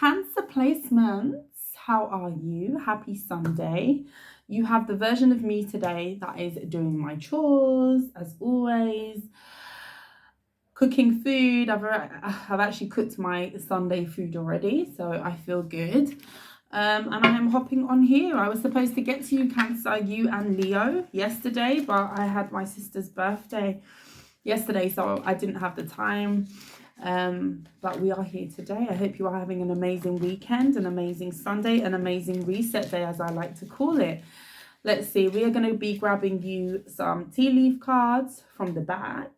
Cancer placements, how are you? Happy Sunday. You have the version of me today that is doing my chores, as always, cooking food. I've actually cooked my Sunday food already, so I feel good. And I am hopping on here. I was supposed to get to you, Cancer, you and Leo, yesterday, but I had my sister's birthday yesterday, so I didn't have the time. But we are here today. I hope you are having an amazing weekend, an amazing Sunday, an amazing reset day, as I like to call it. Let's see, we are going to be grabbing you some tea leaf cards from the back.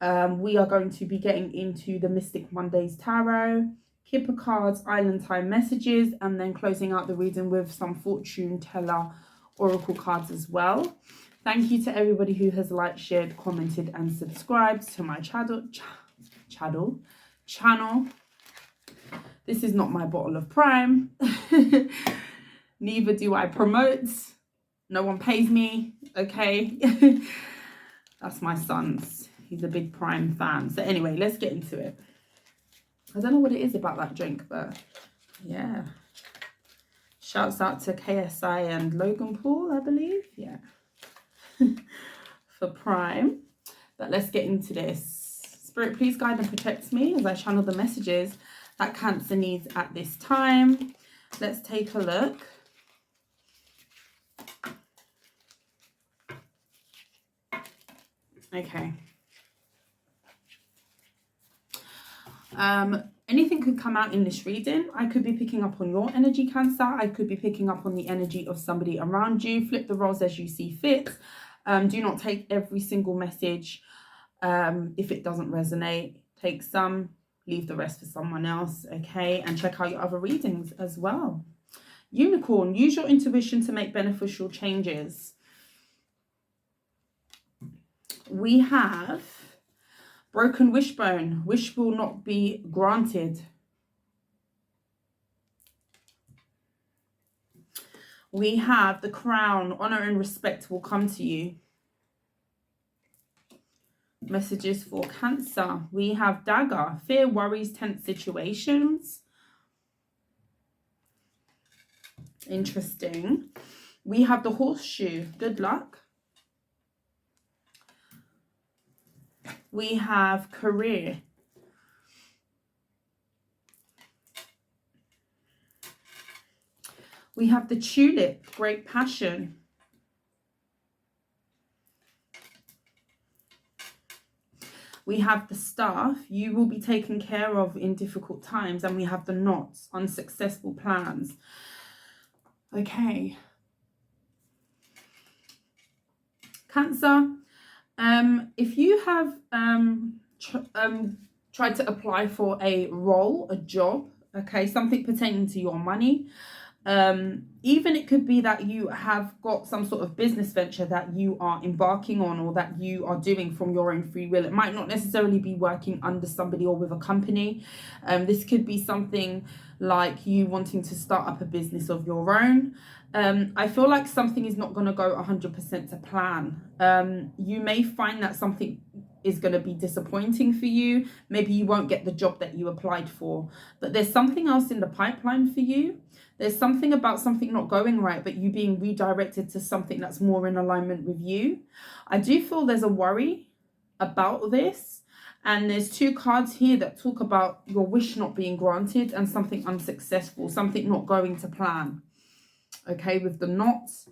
We are going to be getting into the Mystic Mondays Tarot, Kipper cards, Island Time messages, and then closing out the reading with some fortune teller oracle cards as well. Thank you to everybody who has liked, shared, commented, and subscribed to my channel. This is not my bottle of Prime. Neither do I promote. No one pays me, okay? That's my son's. He's a big Prime fan. So anyway, let's get into it. I don't know what it is about that drink, but yeah. Shouts out to KSI and Logan Paul, I believe. Yeah. For Prime. But let's get into this. Spirit, please guide and protect me as I channel the messages that Cancer needs at this time. Let's take a look. Okay. Anything could come out in this reading. I could be picking up on your energy, Cancer. I could be picking up on the energy of somebody around you. Flip the roles as you see fit. Do not take every single message. If it doesn't resonate, take some, leave the rest for someone else, okay? And check out your other readings as well. Unicorn, use your intuition to make beneficial changes. We have broken wishbone. Wish will not be granted. We have the crown. Honor and respect will come to you. Messages for Cancer. We have dagger. Fear, worries, tense situations. Interesting. We have the horseshoe. Good luck. We have career. We have the tulip. Great passion. We have the staff, you will be taken care of in difficult times. And we have the knots, unsuccessful plans. Okay. Cancer, if you have tried to apply for a role, a job, okay, something pertaining to your money, even it could be that you have got some sort of business venture that you are embarking on or that you are doing from your own free will. It might not necessarily be working under somebody or with a company. This could be something like you wanting to start up a business of your own. I feel like something is not going to go 100% to plan. You may find that something is going to be disappointing for you. Maybe you won't get the job that you applied for, but there's something else in the pipeline for you. There's something about something not going right, but you being redirected to something that's more in alignment with you. I do feel there's a worry about this. And there's two cards here that talk about your wish not being granted and something unsuccessful, something not going to plan. Okay, with the knots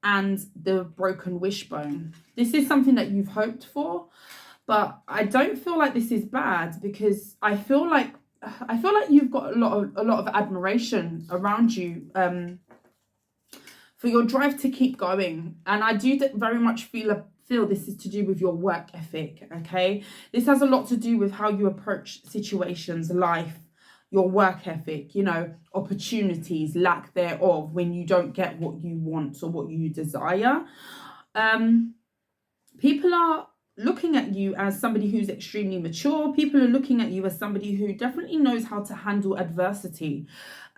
and the broken wishbone. This is something that you've hoped for, but I don't feel like this is bad because I feel like you've got a lot of admiration around you for your drive to keep going. And I do very much feel this is to do with your work ethic, okay? This has a lot to do with how you approach situations, life, your work ethic, you know, opportunities, lack thereof, when you don't get what you want or what you desire. People are looking at you as somebody who's extremely mature. People are looking at you as somebody who definitely knows how to handle adversity.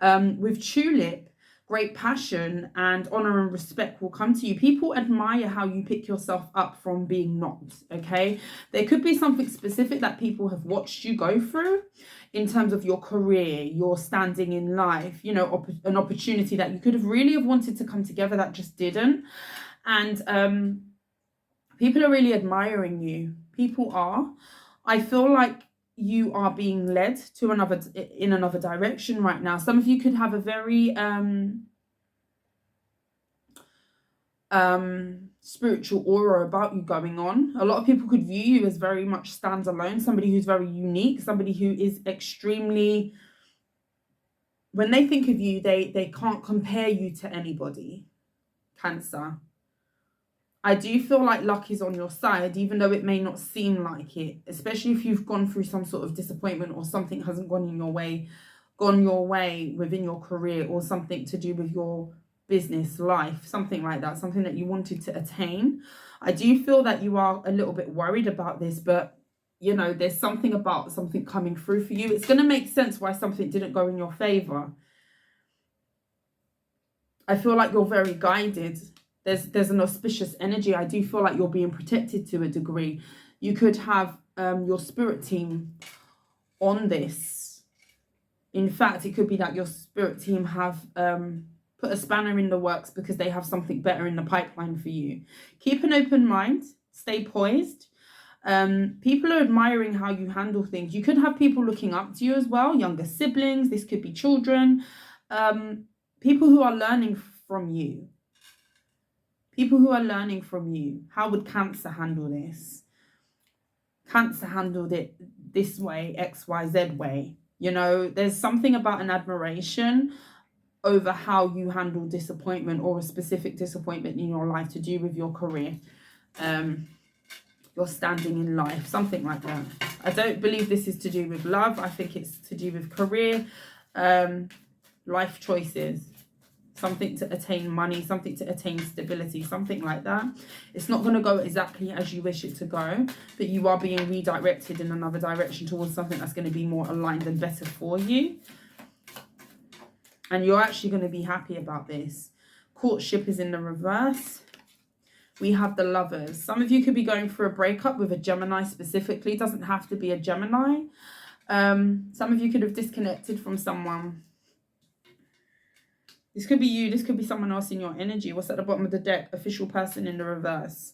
With tulip, great passion and honor and respect will come to you. People admire how you pick yourself up from being knocked, okay? There could be something specific that people have watched you go through in terms of your career, your standing in life, you know, an opportunity that you could have really have wanted to come together that just didn't. And people are really admiring you. People are. I feel like you are being led to another direction right now. Some of you could have a very spiritual aura about you going on. A lot of people could view you as very much standalone, somebody who's very unique, somebody who is extremely, when they think of you, they can't compare you to anybody. Cancer. I do feel like luck is on your side, even though it may not seem like it, especially if you've gone through some sort of disappointment or something hasn't gone your way within your career, or something to do with your business life, something like that, something that you wanted to attain. I do feel that you are a little bit worried about this, but you know, there's something about something coming through for you. It's going to make sense why something didn't go in your favor. I feel like you're very guided. There's an auspicious energy. I do feel like you're being protected to a degree. You could have your spirit team on this. In fact, it could be that your spirit team have put a spanner in the works because they have something better in the pipeline for you. Keep an open mind. Stay poised. People are admiring how you handle things. You could have people looking up to you as well. Younger siblings. This could be children. People who are learning from you. People who are learning from you. How would Cancer handle this? Cancer handled it this way, XYZ way. You know, there's something about an admiration over how you handle disappointment, or a specific disappointment in your life to do with your career, your standing in life, something like that. I don't believe this is to do with love. I think it's to do with career, life choices. Something to attain money, something to attain stability, something like that. It's not going to go exactly as you wish it to go, but you are being redirected in another direction towards something that's going to be more aligned and better for you. And you're actually going to be happy about this. Courtship is in the reverse. We have the Lovers. Some of you could be going through a breakup with a Gemini specifically. It doesn't have to be a Gemini. Some of you could have disconnected from someone. This could be you. This could be someone else in your energy. What's at the bottom of the deck? Official person in the reverse.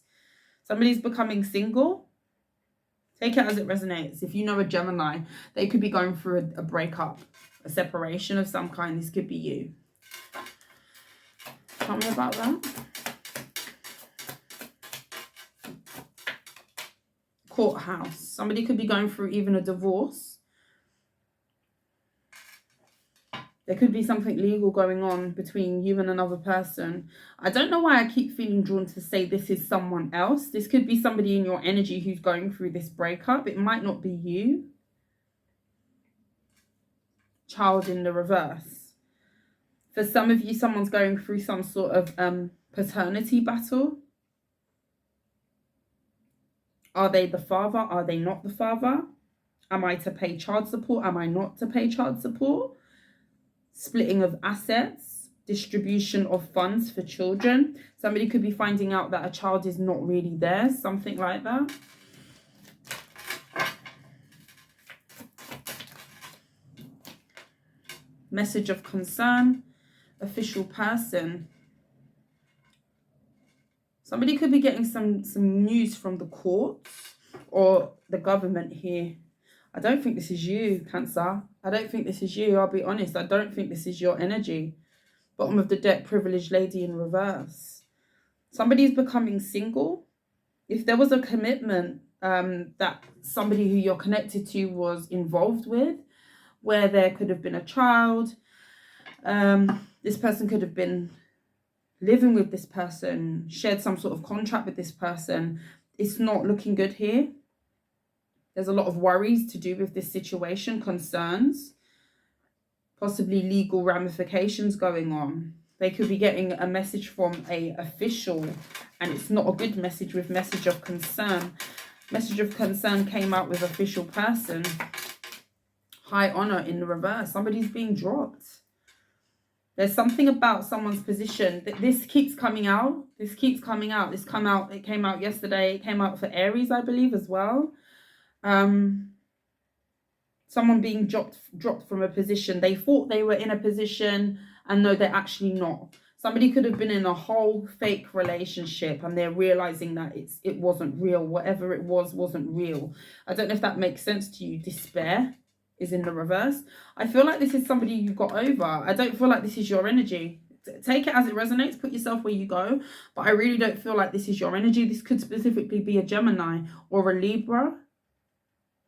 Somebody's becoming single. Take it as it resonates. If you know a Gemini, they could be going through a breakup, a separation of some kind. This could be you. Tell me about that. Courthouse. Somebody could be going through even a divorce. There could be something legal going on between you and another person. I don't know why I keep feeling drawn to say this is someone else. This could be somebody in your energy who's going through this breakup. It might not be you. Child in the reverse. For some of you, someone's going through some sort of paternity battle. Are they the father? Are they not the father? Am I to pay child support? Am I not to pay child support? Splitting of assets, distribution of funds for children. Somebody could be finding out that a child is not really theirs, something like that. Message of concern, official person. Somebody could be getting some news from the courts or the government here. I don't think this is you, Cancer. I don't think this is you. I'll be honest. I don't think this is your energy. Bottom of the deck, privileged lady in reverse. Somebody's becoming single. If there was a commitment that somebody who you're connected to was involved with, where there could have been a child, this person could have been living with this person, shared some sort of contract with this person. It's not looking good here. There's a lot of worries to do with this situation, concerns, possibly legal ramifications going on. They could be getting a message from an official, and it's not a good message with message of concern. Message of concern came out with official person. High honor in the reverse. Somebody's being dropped. There's something about someone's position that this keeps coming out. This keeps coming out. It came out yesterday. It came out for Aries, I believe, as well. Someone being dropped from a position. They thought they were in a position, and no, they're actually not. Somebody could have been in a whole fake relationship, and they're realizing that it wasn't real. Whatever it was wasn't real. I don't know if that makes sense to you. Despair is in the reverse. I feel like this is somebody you got over. I don't feel like this is your energy. Take it as it resonates. Put yourself where you go. But I really don't feel like this is your energy. This could specifically be a Gemini or a Libra.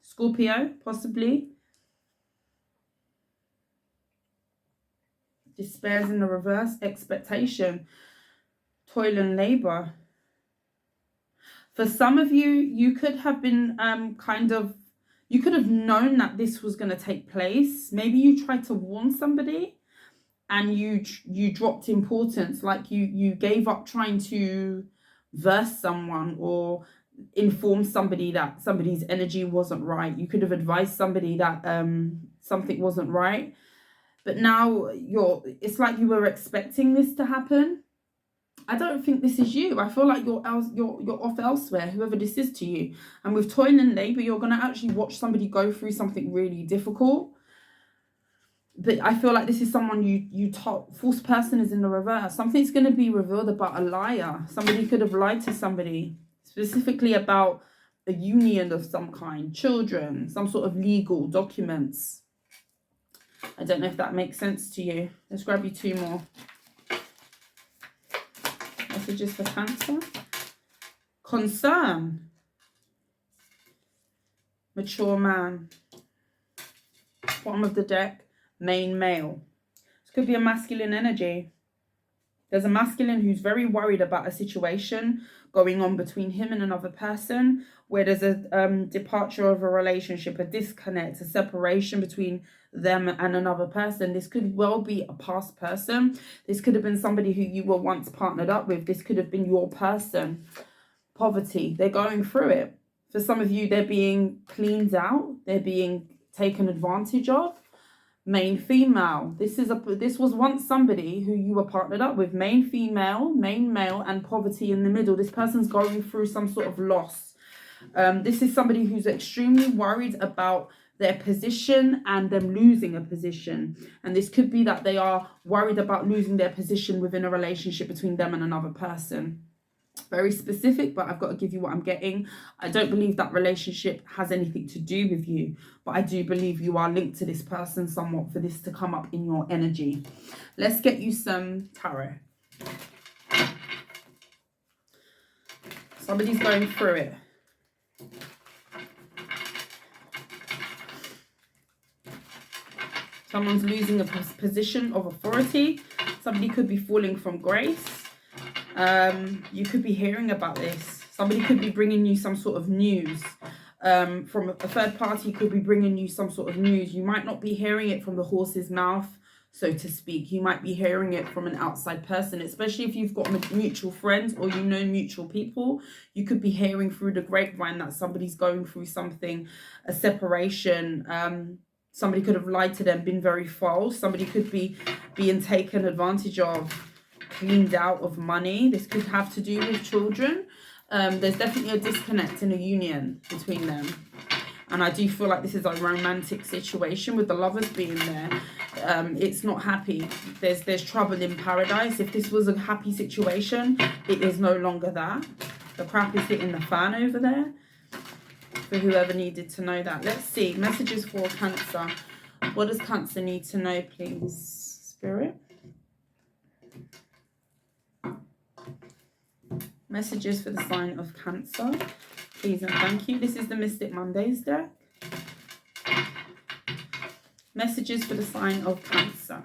Scorpio, possibly. Despair is in the reverse. Expectation. Toil and labor. For some of you, you could have been you could have known that this was going to take place. Maybe you tried to warn somebody and you dropped importance. Like you gave up trying to verse someone or inform somebody that somebody's energy wasn't right. You could have advised somebody that something wasn't right. But now it's like you were expecting this to happen. I don't think this is you. I feel like you're off elsewhere, whoever this is to you. And with toil and labor, you're going to actually watch somebody go through something really difficult. But I feel like this is someone you taught. False person is in the reverse. Something's going to be revealed about a liar. Somebody could have lied to somebody, specifically about a union of some kind, children, some sort of legal documents. I don't know if that makes sense to you. Let's grab you two more. Messages for Cancer. Concern. Mature man. Bottom of the deck. Main male. This could be a masculine energy. There's a masculine who's very worried about a situation going on between him and another person, where there's a departure of a relationship, a disconnect, a separation between them and another person. This could well be a past person. This could have been somebody who you were once partnered up with. This could have been your person. Poverty. They're going through it. For some of you, they're being cleaned out. They're being taken advantage of. Main female. This was once somebody who you were partnered up with. Main female, main male, and poverty in the middle. This person's going through some sort of loss. This is somebody who's extremely worried about their position and them losing a position. And this could be that they are worried about losing their position within a relationship between them and another person. Very specific, but I've got to give you what I'm getting. I don't believe that relationship has anything to do with you, but I do believe you are linked to this person somewhat for this to come up in your energy. Let's get you some tarot. Somebody's going through it. Someone's losing a position of authority. Somebody could be falling from grace. You could be hearing about this. Somebody could be bringing you some sort of news. From a third party could be bringing you some sort of news. You might not be hearing it from the horse's mouth, so to speak. You might be hearing it from an outside person, especially if you've got mutual friends or you know mutual people. You could be hearing through the grapevine that somebody's going through something, a separation. Somebody could have lied to them, been very false. Somebody could be being taken advantage of, cleaned out of money. This could have to do with children. There's definitely a disconnect in a union between them. And I do feel like this is a romantic situation with the lovers being there. It's not happy. There's trouble in paradise. If this was a happy situation, it is no longer that. The crap is hitting the fan over there. For whoever needed to know that. Let's see. Messages for Cancer. What does Cancer need to know, please? Spirit. Messages for the sign of Cancer. Please and thank you. This is the Mystic Mondays deck. Messages for the sign of Cancer.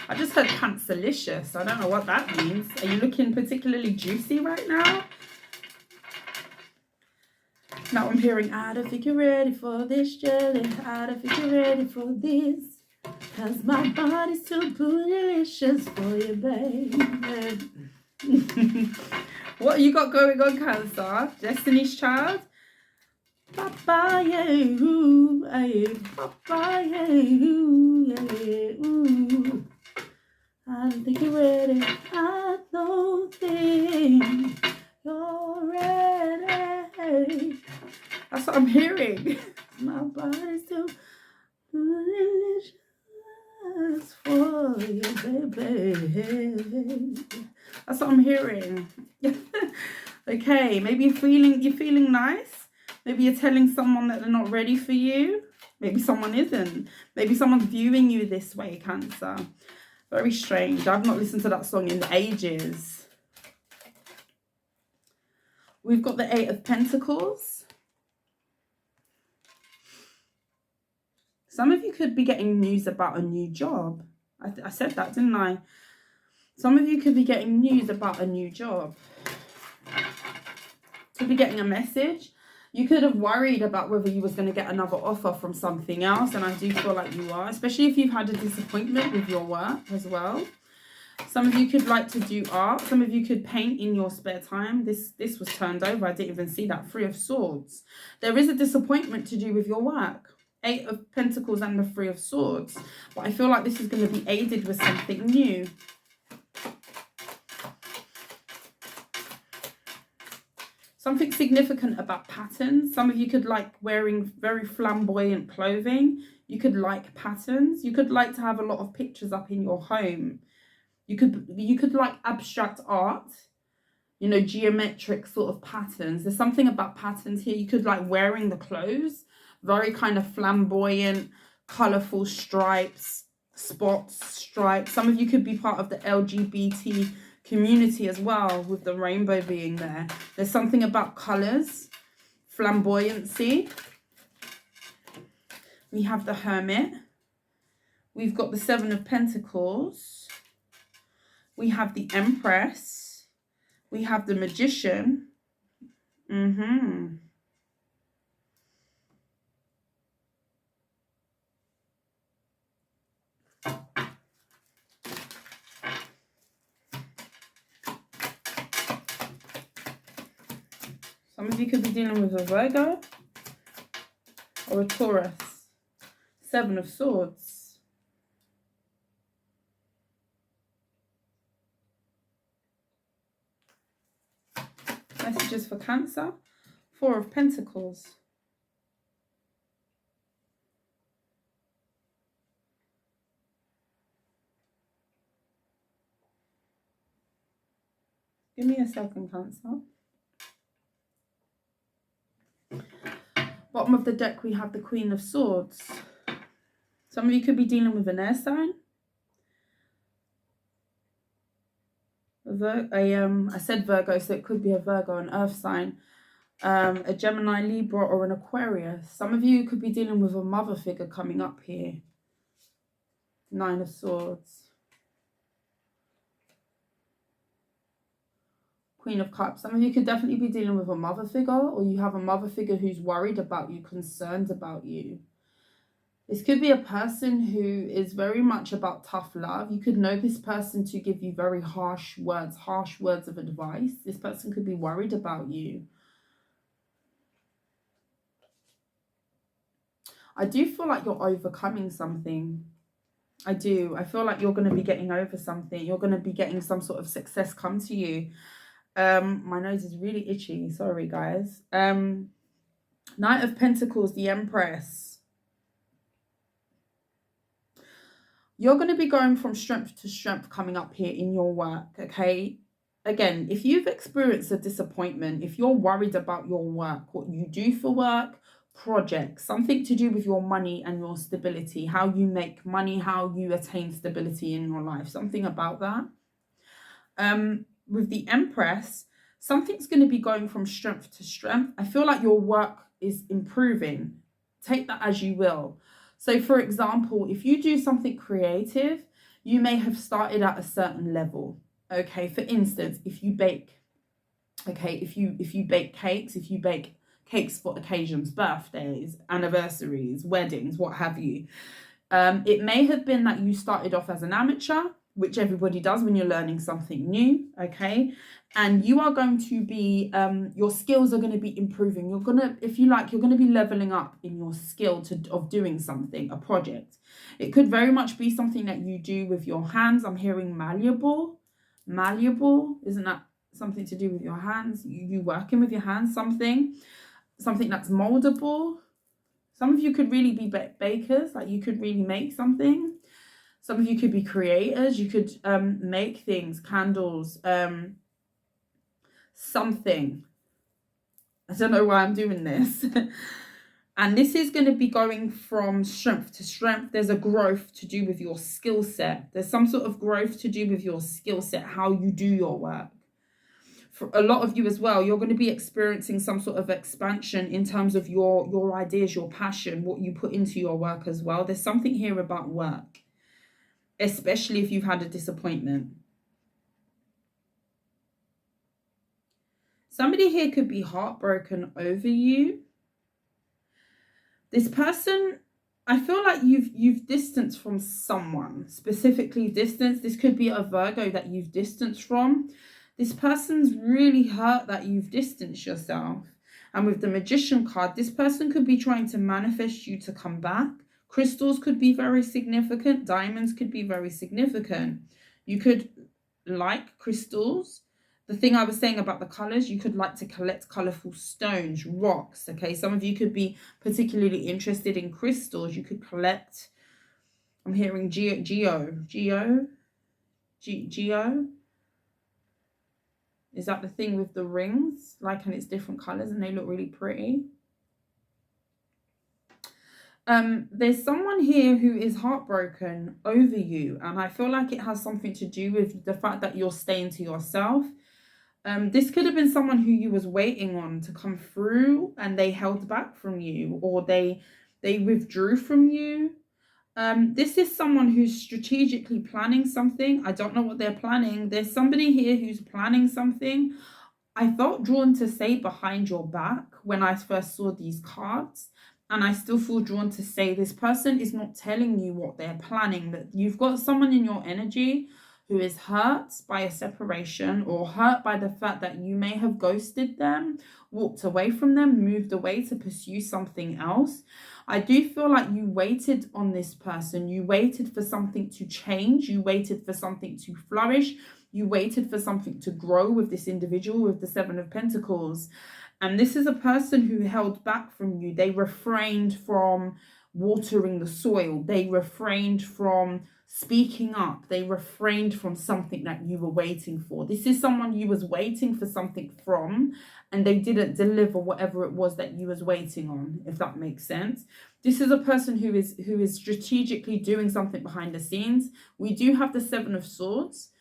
I just heard Cancerlicious. I don't know what that means. Are you looking particularly juicy right now? Now I'm hearing, I don't think you're ready for this, jelly. I don't think you're ready for this. Cause my body's too bootylicious for you, baby. What you got going on, Cancer? Destiny's Child? Papa, yeah, ooh, yeah, Papa, yeah, ooh, yeah, ooh. for you, baby. That's what I'm hearing. Okay, maybe you're feeling nice. Maybe you're telling someone that they're not ready for you. Maybe someone isn't. Maybe someone's viewing you this way, Cancer. Very strange. I've not listened to that song in ages. We've got the 8 of Pentacles. Some of you could be getting news about a new job. I said that, didn't I? Some of you could be getting news about a new job. Could be getting a message. You could have worried about whether you was going to get another offer from something else, and I do feel like you are, especially if you've had a disappointment with your work as well. Some of you could like to do art. Some of you could paint in your spare time. This was turned over. I didn't even see that. 3 of Swords. There is a disappointment to do with your work. 8 of Pentacles and the 3 of Swords. But I feel like this is going to be aided with something new. Something significant about patterns. Some of you could like wearing very flamboyant clothing. You could like patterns. You could like to have a lot of pictures up in your home. You could like abstract art, you know, geometric sort of patterns. There's something about patterns here. You could like wearing the clothes, very kind of flamboyant, colorful stripes, spots, stripes. Some of you could be part of the LGBT community as well, with the rainbow being there. There's something about colors, flamboyancy. We have the Hermit. We've got the 7 of Pentacles. We have the Empress. We have the Magician. Some of you could be dealing with a Virgo or a Taurus. 7 of Swords. Messages for Cancer. 4 of Pentacles. Give me a second, Cancer. Bottom of the deck, we have the Queen of Swords. Some of you could be dealing with an air sign. I said Virgo, so it could be a Virgo, an earth sign. A Gemini, Libra, or an Aquarius. Some of you could be dealing with a mother figure coming up here. 9 of Swords. Queen of Cups. Some of you could definitely be dealing with a mother figure, or you have a mother figure who's worried about you, concerned about you. This could be a person who is very much about tough love. You could know this person to give you very harsh words of advice. This person could be worried about you. I do feel like you're overcoming something. I do. I feel like you're going to be getting over something. You're going to be getting some sort of success come to you. My nose is really itchy. Sorry, guys. Knight of Pentacles, the Empress. You're going to be going from strength to strength coming up here in your work, okay? Again, if you've experienced a disappointment, if you're worried about your work, what you do for work, projects, something to do with your money and your stability, how you make money, how you attain stability in your life, something about that. With the Empress, something's going to be going from strength to strength. I feel like your work is improving. Take that as you will. So, for example, if you do something creative, you may have started at a certain level. Okay, for instance, if you bake, okay, if you bake cakes, if you bake cakes for occasions, birthdays, anniversaries, weddings, what have you. It may have been that you started off as an amateur, which everybody does when you're learning something new, okay? And you are going to be, your skills are going to be improving. You're going to, if you like, you're going to be leveling up in your skill of doing something, a project. It could very much be something that you do with your hands. I'm hearing malleable. Malleable, isn't that something to do with your hands? You working with your hands, something that's moldable. Some of you could really be bakers, like you could really make something. Some of you could be creators. You could make things, candles, something. I don't know why I'm doing this. And this is going to be going from strength to strength. There's a growth to do with your skill set. There's some sort of growth to do with your skill set, how you do your work. For a lot of you as well, you're going to be experiencing some sort of expansion in terms of your ideas, your passion, what you put into your work as well. There's something here about work, especially if you've had a disappointment. Somebody here could be heartbroken over you. This person, I feel like you've distanced from someone, specifically distance. This could be a Virgo that you've distanced from. This person's really hurt that you've distanced yourself. And with the Magician card, this person could be trying to manifest you to come back. Crystals could be very significant. Diamonds could be very significant. You could like crystals. The thing I was saying about the colors, you could like to collect colorful stones, rocks. Okay, some of you could be particularly interested in crystals. You could collect, I'm hearing Geo. Is that the thing with the rings? Like, and it's different colors and they look really pretty. There's someone here who is heartbroken over you. And I feel like it has something to do with the fact that you're staying to yourself. This could have been someone who you was waiting on to come through and they held back from you, or they withdrew from you. This is someone who's strategically planning something. I don't know what they're planning. There's somebody here who's planning something. I felt drawn to say behind your back when I first saw these cards. And I still feel drawn to say this person is not telling you what they're planning. That you've got someone in your energy who is hurt by a separation, or hurt by the fact that you may have ghosted them, walked away from them, moved away to pursue something else. I do feel like you waited on this person. You waited for something to change. You waited for something to flourish. You waited for something to grow with this individual with the Seven of Pentacles. And this is a person who held back from you. They refrained from watering the soil. They refrained from speaking up. They refrained from something that you were waiting for. This is someone you was waiting for something from, and they didn't deliver whatever it was that you was waiting on, if that makes sense. This is a person who is strategically doing something behind the scenes. We do have the Seven of Swords.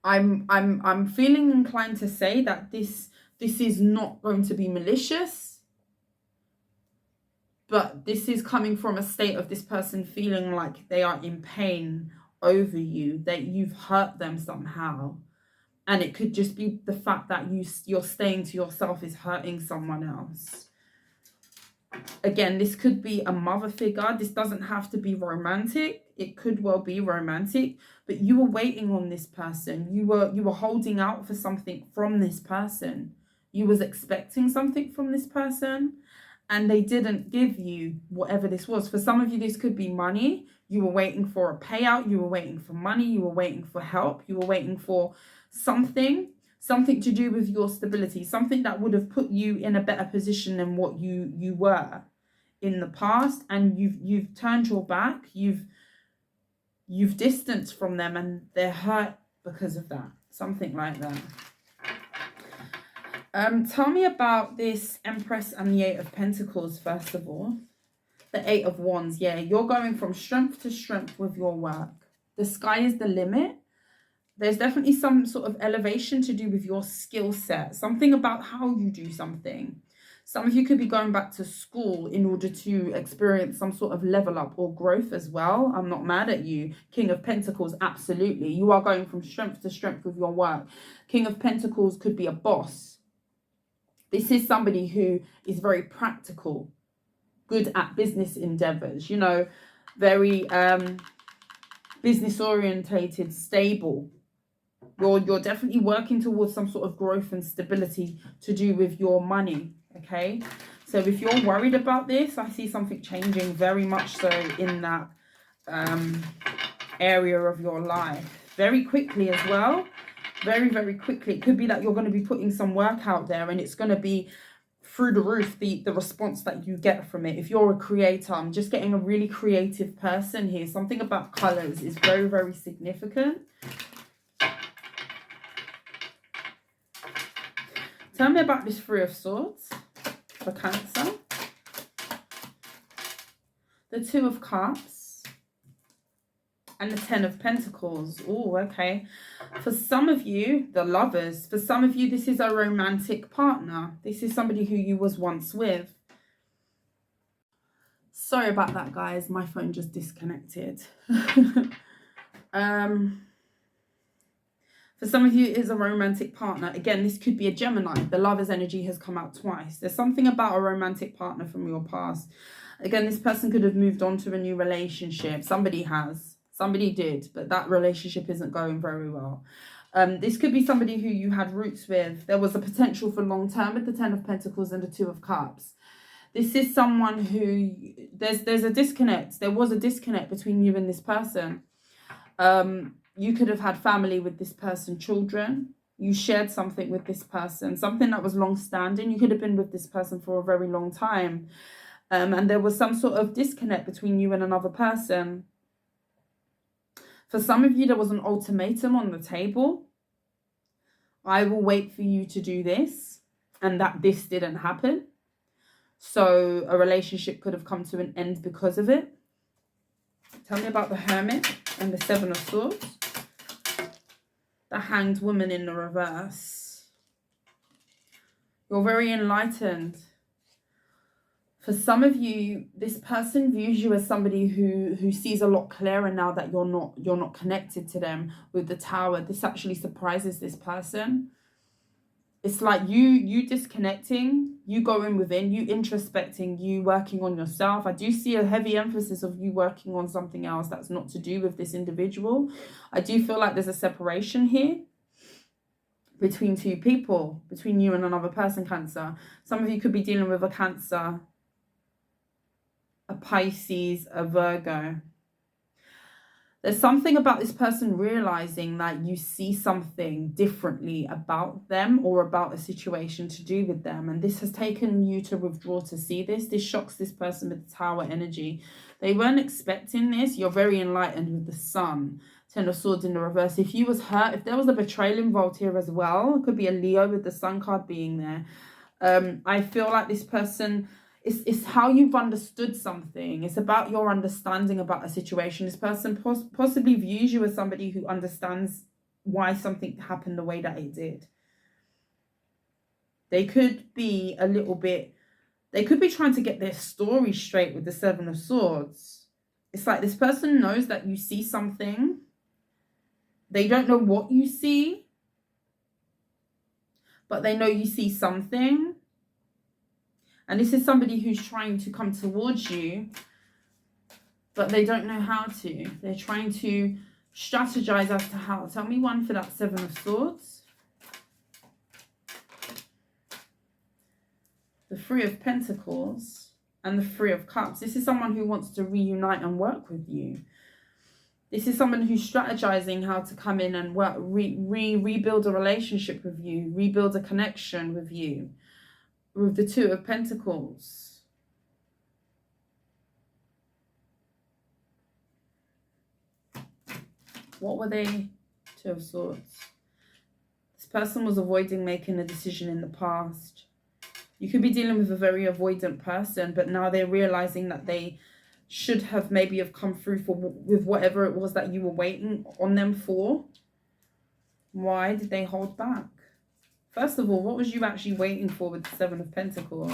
I'm feeling inclined to say that this is not going to be malicious. But this is coming from a state of this person feeling like they are in pain over you, that you've hurt them somehow. And it could just be the fact that you're staying to yourself is hurting someone else. Again, this could be a mother figure. This doesn't have to be romantic. It could well be romantic, but you were waiting on this person. You were holding out for something from this person. You was expecting something from this person, and they didn't give you whatever this was. For some of you, this could be money. You were waiting for a payout. You were waiting for money. You were waiting for help. You were waiting for something to do with your stability, something that would have put you in a better position than what you were in the past. And you've turned your back. You've distanced from them, and they're hurt because of that. Something like that. Tell me about this Empress and the Eight of Pentacles, first of all. The Eight of Wands. Yeah, you're going from strength to strength with your work. The sky is the limit. There's definitely some sort of elevation to do with your skill set. Something about how you do something. Some of you could be going back to school in order to experience some sort of level up or growth as well. I'm not mad at you. King of Pentacles, absolutely. You are going from strength to strength with your work. King of Pentacles could be a boss. This is somebody who is very practical, good at business endeavors, you know, very business orientated, stable. You're definitely working towards some sort of growth and stability to do with your money, okay? So if you're worried about this, I see something changing very much so in that area of your life. Very quickly as well. Very, very quickly. It could be that you're going to be putting some work out there, and it's going to be through the roof, the response that you get from it. If you're a creator, I'm just getting a really creative person here. Something about colors is very, very significant. Tell me about this Three of Swords for Cancer. The Two of Cups. And the Ten of Pentacles. Oh, okay. For some of you, the Lovers. For some of you, this is a romantic partner. This is somebody who you was once with. Sorry about that, guys. My phone just disconnected. For some of you, it is a romantic partner. Again, this could be a Gemini. The Lover's energy has come out twice. There's something about a romantic partner from your past. Again, this person could have moved on to a new relationship. Somebody has. Somebody did. But that relationship isn't going very well. This could be somebody who you had roots with. There was a potential for long term with the Ten of Pentacles and the Two of Cups. This is someone who... There's a disconnect. There was a disconnect between you and this person. You could have had family with this person, children. You shared something with this person, something that was long-standing. You could have been with this person for a very long time. And there was some sort of disconnect between you and another person. For some of you, there was an ultimatum on the table. I will wait for you to do this. And that this didn't happen. So a relationship could have come to an end because of it. Tell me about the Hermit and the Seven of Swords. The Hanged Woman in the reverse. You're very enlightened. For some of you, this person views you as somebody who sees a lot clearer now that you're not connected to them with the Tower. This actually surprises this person. It's like you disconnecting, you going within, you introspecting, you working on yourself. I do see a heavy emphasis of you working on something else that's not to do with this individual. I do feel like there's a separation here between two people, between you and another person, Cancer. Some of you could be dealing with a Cancer, a Pisces, a Virgo. There's something about this person realizing that you see something differently about them or about a situation to do with them. And this has taken you to withdraw to see this. This shocks this person with the Tower energy. They weren't expecting this. You're very enlightened with the Sun. Ten of Swords in the reverse. If you was hurt, if there was a betrayal involved here as well, it could be a Leo with the Sun card being there. I feel like this person... It's how you've understood something. It's about your understanding about a situation. This person possibly views you as somebody who understands why something happened the way that it did. They could be a little bit... They could be trying to get their story straight with the Seven of Swords. It's like this person knows that you see something. They don't know what you see. But they know you see something. And this is somebody who's trying to come towards you, but they don't know how to. They're trying to strategize as to how. Tell me one for that Seven of Swords. The Three of Pentacles and the Three of Cups. This is someone who wants to reunite and work with you. This is someone who's strategizing how to come in and work, rebuild a relationship with you, rebuild a connection with you. With the Two of Pentacles. What were they? Two of Swords. This person was avoiding making a decision in the past. You could be dealing with a very avoidant person, but now they're realizing that they should have maybe have come through with whatever it was that you were waiting on them for. Why did they hold back? First of all, what was you actually waiting for with the Seven of Pentacles?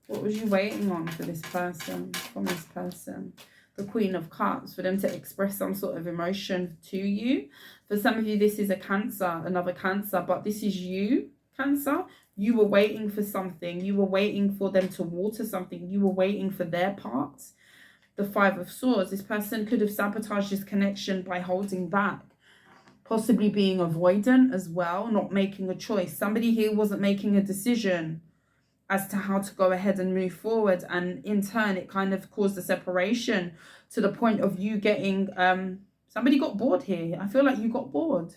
What was you waiting on for this person, from this person? The Queen of Cups, for them to express some sort of emotion to you. For some of you, this is a Cancer, another Cancer, but this is you, Cancer. You were waiting for something. You were waiting for them to water something. You were waiting for their part. The Five of Swords. This person could have sabotaged this connection by holding back. Possibly being avoidant as well, not making a choice. Somebody here wasn't making a decision as to how to go ahead and move forward. And in turn, it kind of caused a separation to the point of you getting... somebody got bored here. I feel like you got bored.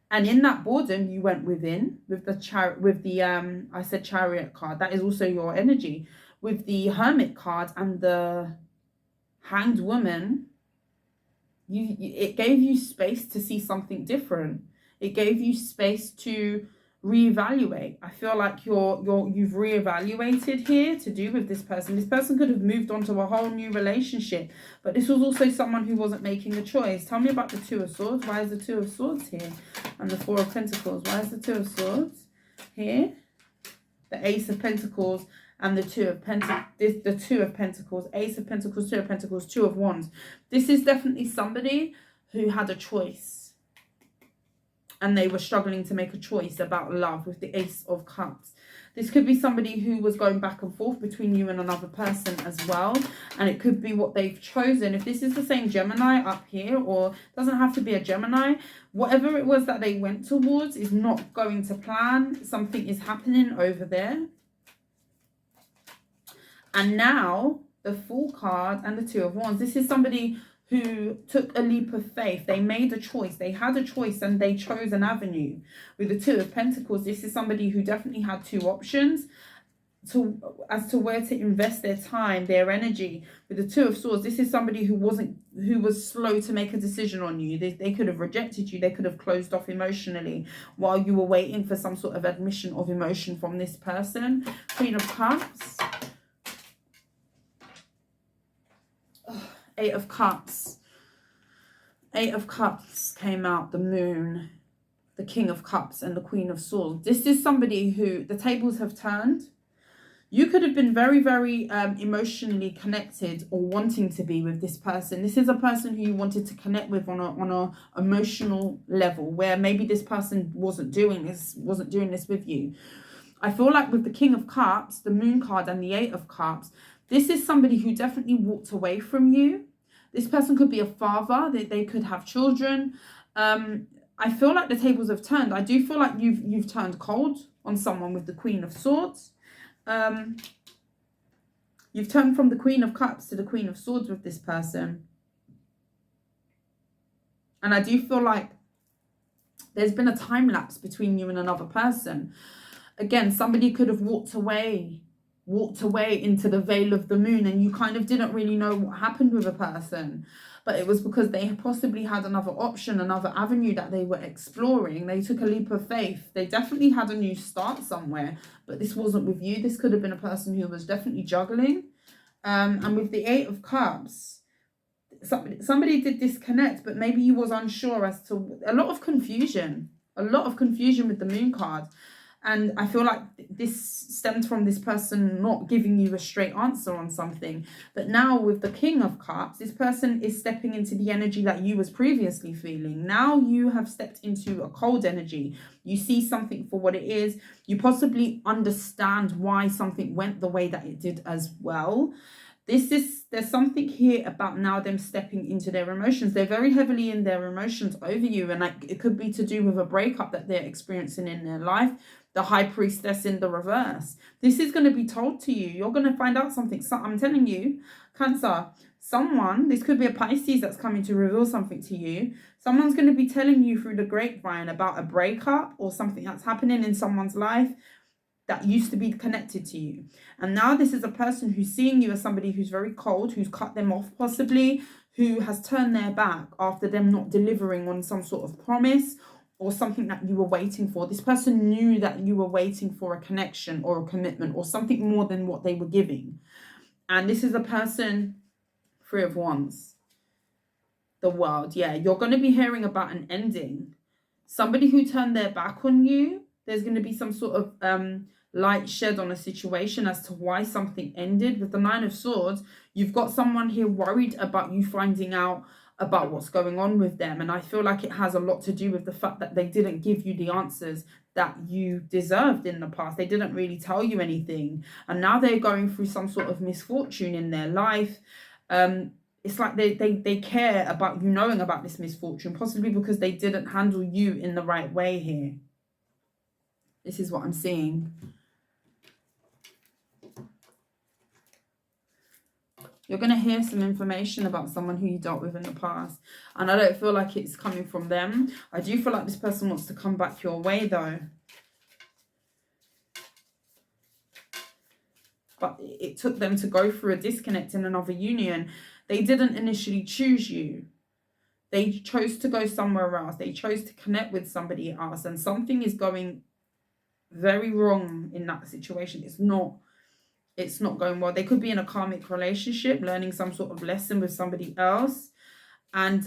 And in that boredom, you went within with the I said Chariot card. That is also your energy. With the Hermit card and the Hanged Woman, it gave you space to see something different. It gave you space to reevaluate. I feel like you've reevaluated here to do with this person. This person could have moved on to a whole new relationship, but this was also someone who wasn't making a choice. Tell me about the Two of Swords. Why is the Two of Swords here? And the Four of Pentacles. Why is the Two of Swords here? The Ace of Pentacles and the Two of Pentacles. The Two of Pentacles, Ace of Pentacles, Two of Pentacles, Two of Wands. This is definitely somebody who had a choice. And they were struggling to make a choice about love with the Ace of Cups. This could be somebody who was going back and forth between you and another person as well. And it could be what they've chosen. If this is the same Gemini up here, or doesn't have to be a Gemini, whatever it was that they went towards is not going to plan. Something is happening over there. And now the Fool card and the Two of Wands. This is somebody who took a leap of faith. They made a choice. They had a choice and they chose an avenue. With the Two of Pentacles, this is somebody who definitely had two options as to where to invest their time, their energy. With the Two of Swords, this is somebody who was slow to make a decision on you. They could have rejected you. They could have closed off emotionally while you were waiting for some sort of admission of emotion from this person. Queen of Cups. Eight of Cups. Eight of Cups came out, the Moon, the King of Cups, and the Queen of Swords. This is somebody who the tables have turned. You could have been very, very emotionally connected or wanting to be with this person. This is a person who you wanted to connect with on a emotional level, where maybe this person wasn't doing this with you. I feel like with the King of Cups, the Moon card, and the Eight of Cups, this is somebody who definitely walked away from you. This person could be a father. They could have children. I feel like the tables have turned. I do feel like you've turned cold on someone with the Queen of Swords. You've turned from the Queen of Cups to the Queen of Swords with this person. And I do feel like there's been a time lapse between you and another person. Again, somebody could have walked away into the veil of the moon, and you kind of didn't really know what happened with a person, but it was because they possibly had another option, another avenue that they were exploring. They took a leap of faith. They definitely had a new start somewhere, but this wasn't with you. This could have been a person who was definitely juggling. And with the Eight of Cups, somebody did disconnect, but maybe you was unsure as to a lot of confusion with the Moon card. And I feel like this stemmed from this person not giving you a straight answer on something. But now with the King of Cups, this person is stepping into the energy that you was previously feeling. Now you have stepped into a cold energy. You see something for what it is. You possibly understand why something went the way that it did as well. There's something here about now them stepping into their emotions. They're very heavily in their emotions over you, and it could be to do with a breakup that they're experiencing in their life. The High Priestess in the reverse. This is going to be told to you. You're going to find out something. So I'm telling you, Cancer, this could be a Pisces that's coming to reveal something to you. Someone's going to be telling you through the grapevine about a breakup or something that's happening in someone's life that used to be connected to you. And now this is a person who's seeing you as somebody who's very cold, who's cut them off possibly, who has turned their back after them not delivering on some sort of promise or something that you were waiting for. This person knew that you were waiting for a connection or a commitment or something more than what they were giving. And this is a person, Three of Wands, the World. Yeah, you're going to be hearing about an ending. Somebody who turned their back on you. There's going to be some sort of light shed on a situation as to why something ended. With the Nine of Swords, you've got someone here worried about you finding out about what's going on with them. And I feel like it has a lot to do with the fact that they didn't give you the answers that you deserved in the past. They didn't really tell you anything. And now they're going through some sort of misfortune in their life. It's like they care about you knowing about this misfortune, possibly because they didn't handle you in the right way here. This is what I'm seeing. You're going to hear some information about someone who you dealt with in the past. And I don't feel like it's coming from them. I do feel like this person wants to come back your way though. But it took them to go through a disconnect in another union. They didn't initially choose you. They chose to go somewhere else. They chose to connect with somebody else. And something is going very wrong in that situation. It's not going well. They could be in a karmic relationship, learning some sort of lesson with somebody else. And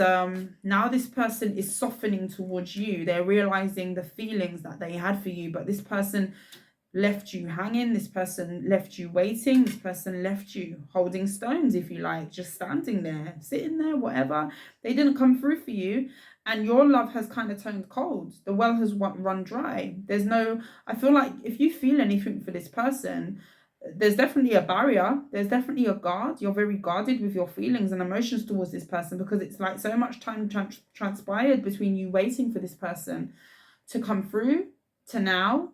now this person is softening towards you. They're realizing the feelings that they had for you. But this person left you hanging. This person left you waiting. This person left you holding stones, if you like, just standing there, sitting there, whatever. They didn't come through for you. And your love has kind of turned cold. The well has run dry. There's no, I feel like if you feel anything for this person, there's definitely a barrier. There's definitely a guard. You're very guarded with your feelings and emotions towards this person, because it's like so much time transpired between you waiting for this person to come through to now.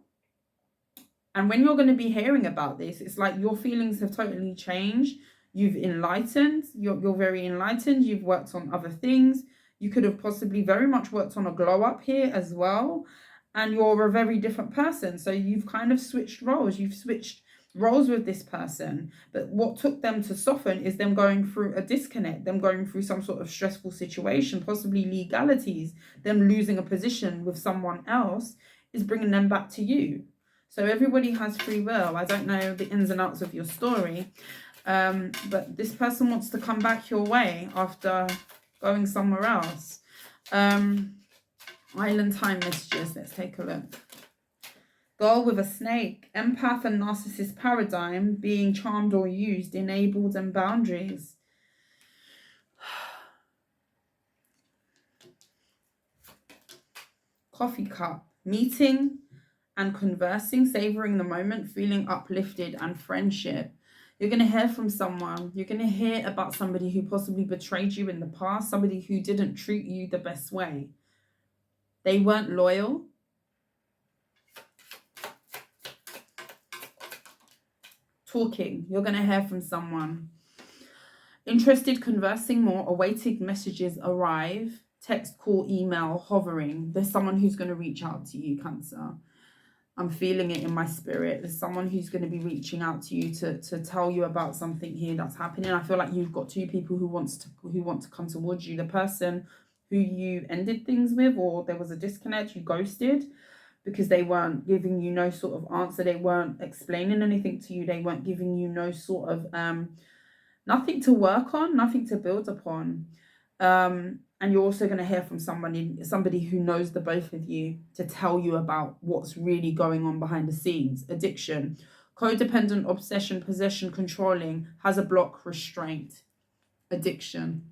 And when you're going to be hearing about this, it's like your feelings have totally changed. You've enlightened. You're very enlightened. You've worked on other things. You could have possibly very much worked on a glow up here as well. And you're a very different person. So you've kind of switched roles. You've switched roles with this person. But what took them to soften is them going through a disconnect, them going through some sort of stressful situation, possibly legalities, them losing a position with someone else is bringing them back to you. So everybody has free will. I don't know the ins and outs of your story, but this person wants to come back your way after going somewhere else. Island time messages. Let's take a look. Girl with a snake. Empath and narcissist paradigm. Being charmed or used. Enabled and boundaries. Coffee cup. Meeting and conversing, savoring the moment, feeling uplifted, and friendship. You're going to hear from someone. You're going to hear about somebody who possibly betrayed you in the past, somebody who didn't treat you the best way. They weren't loyal. Talking. You're going to hear from someone. Interested, conversing more, awaiting messages arrive. Text, call, email, hovering. There's someone who's going to reach out to you, Cancer. I'm feeling it in my spirit. There's someone who's going to be reaching out to you to tell you about something here that's happening. I feel like you've got two people who want to come towards you. The person who you ended things with, or there was a disconnect, you ghosted because they weren't giving you no sort of answer. They weren't explaining anything to you. They weren't giving you no sort of nothing to work on, nothing to build upon. And you're also going to hear from somebody who knows the both of you to tell you about what's really going on behind the scenes. Addiction, codependent, obsession, possession, controlling, has a block, restraint. Addiction.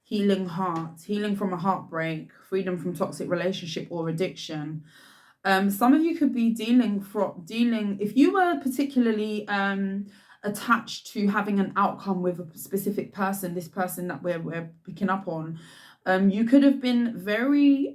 Healing heart, healing from a heartbreak, freedom from toxic relationship or addiction. Some of you could be dealing, if you were particularly attached to having an outcome with a specific person, this person that we're picking up on, you could have been very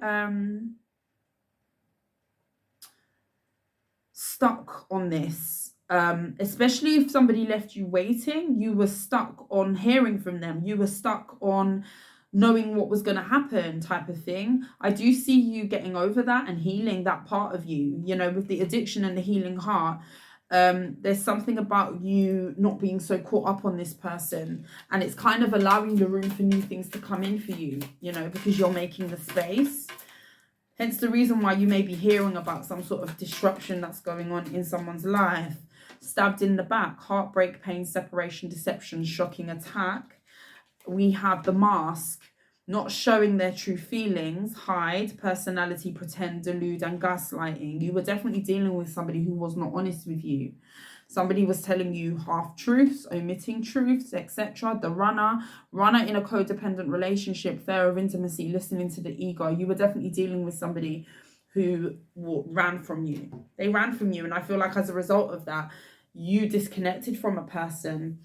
stuck on this, especially if somebody left you waiting. You were stuck on hearing from them. You were stuck on knowing what was going to happen, type of thing. I do see you getting over that and healing that part of you, you know, with the addiction and the healing heart. There's something about you not being so caught up on this person, and it's kind of allowing the room for new things to come in for you, you know, because you're making the space. Hence the reason why you may be hearing about some sort of disruption that's going on in someone's life. Stabbed in the back, heartbreak, pain, separation, deception, shocking attack. We have the mask, not showing their true feelings, hide, personality, pretend, delude, and gaslighting. You were definitely dealing with somebody who was not honest with you. Somebody was telling you half-truths, omitting truths, etc. The runner in a codependent relationship, fear of intimacy, listening to the ego. You were definitely dealing with somebody who ran from you. They ran from you, and I feel like as a result of that, you disconnected from a person.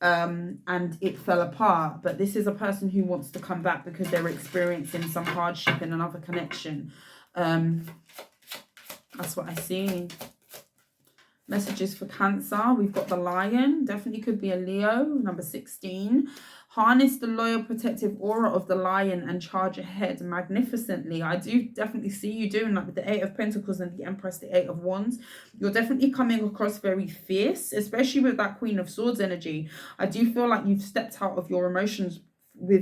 And it fell apart. But this is a person who wants to come back because they're experiencing some hardship in another connection. That's what I see. Messages for Cancer. We've got the Lion. Definitely could be a Leo. Number 16. Harness the loyal protective aura of the Lion and charge ahead magnificently. I do definitely see you doing that with the 8 of Pentacles and the Empress, the 8 of Wands. You're definitely coming across very fierce, especially with that Queen of Swords energy. I do feel like you've stepped out of your emotions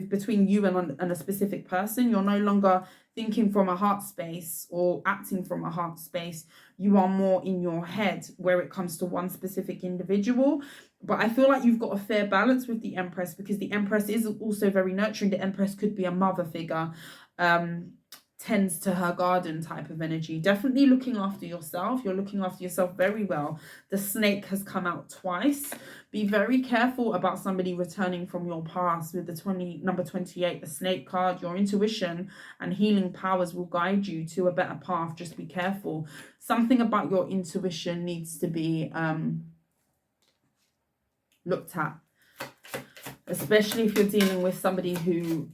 between you and a specific person. You're no longer thinking from a heart space or acting from a heart space. You are more in your head where it comes to one specific individual. But I feel like you've got a fair balance with the Empress, because the Empress is also very nurturing. The Empress could be a mother figure, tends to her garden type of energy. Definitely looking after yourself. You're looking after yourself very well. The Snake has come out twice. Be very careful about somebody returning from your past with the number 28, the Snake card. Your intuition and healing powers will guide you to a better path. Just be careful. Something about your intuition needs to be looked at, especially if you're dealing with somebody who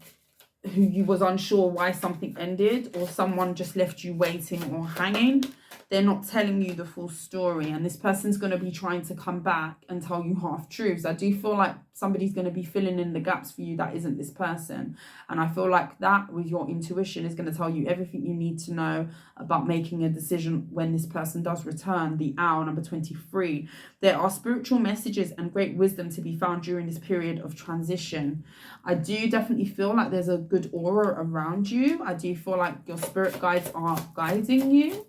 you was unsure why something ended, or someone just left you waiting or hanging. They're not telling you the full story, and this person's going to be trying to come back and tell you half truths. I do feel like somebody's going to be filling in the gaps for you that isn't this person, and I feel like that with your intuition is going to tell you everything you need to know about making a decision when this person does return. The Owl, number 23. There are spiritual messages and great wisdom to be found during this period of transition. I do definitely feel like there's a good aura around you. I do feel like your spirit guides are guiding you.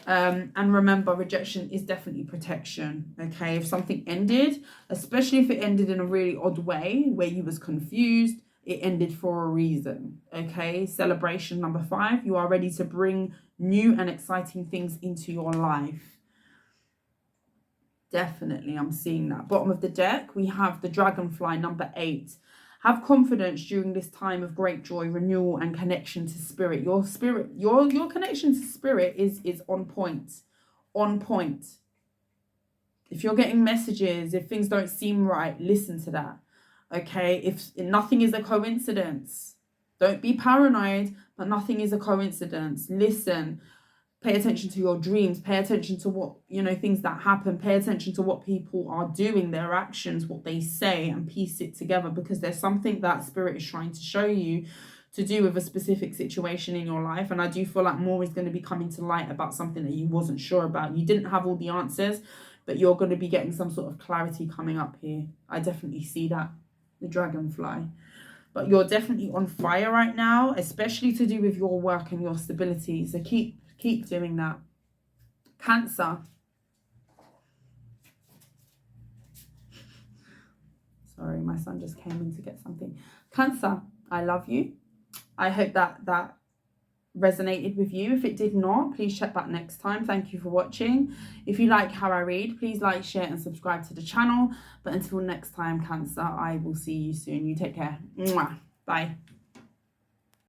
And remember, rejection is definitely protection. Okay, if something ended, especially if it ended in a really odd way where you was confused, it ended for a reason. Okay, celebration, number 5. You are ready to bring new and exciting things into your life. Definitely, I'm seeing that. Bottom of the deck, we have the Dragonfly, number 8. Have confidence during this time of great joy, renewal, and connection to spirit. Your spirit, your connection to spirit is on point. On point. If you're getting messages, if things don't seem right, listen to that. Okay? If nothing is a coincidence. Don't be paranoid, but nothing is a coincidence. Listen. Pay attention to your dreams. Pay attention to what, things that happen. Pay attention to what people are doing, their actions, what they say, and piece it together, because there's something that spirit is trying to show you to do with a specific situation in your life. And I do feel like more is going to be coming to light about something that you wasn't sure about. You didn't have all the answers, but you're going to be getting some sort of clarity coming up here. I definitely see that, the Dragonfly. But you're definitely on fire right now, especially to do with your work and your stability. So keep doing that. Cancer. Sorry, my son just came in to get something. Cancer, I love you. I hope that resonated with you. If it did not, please check back next time. Thank you for watching. If you like how I read, please like, share, and subscribe to the channel. But until next time, Cancer, I will see you soon. You take care. Mwah. Bye.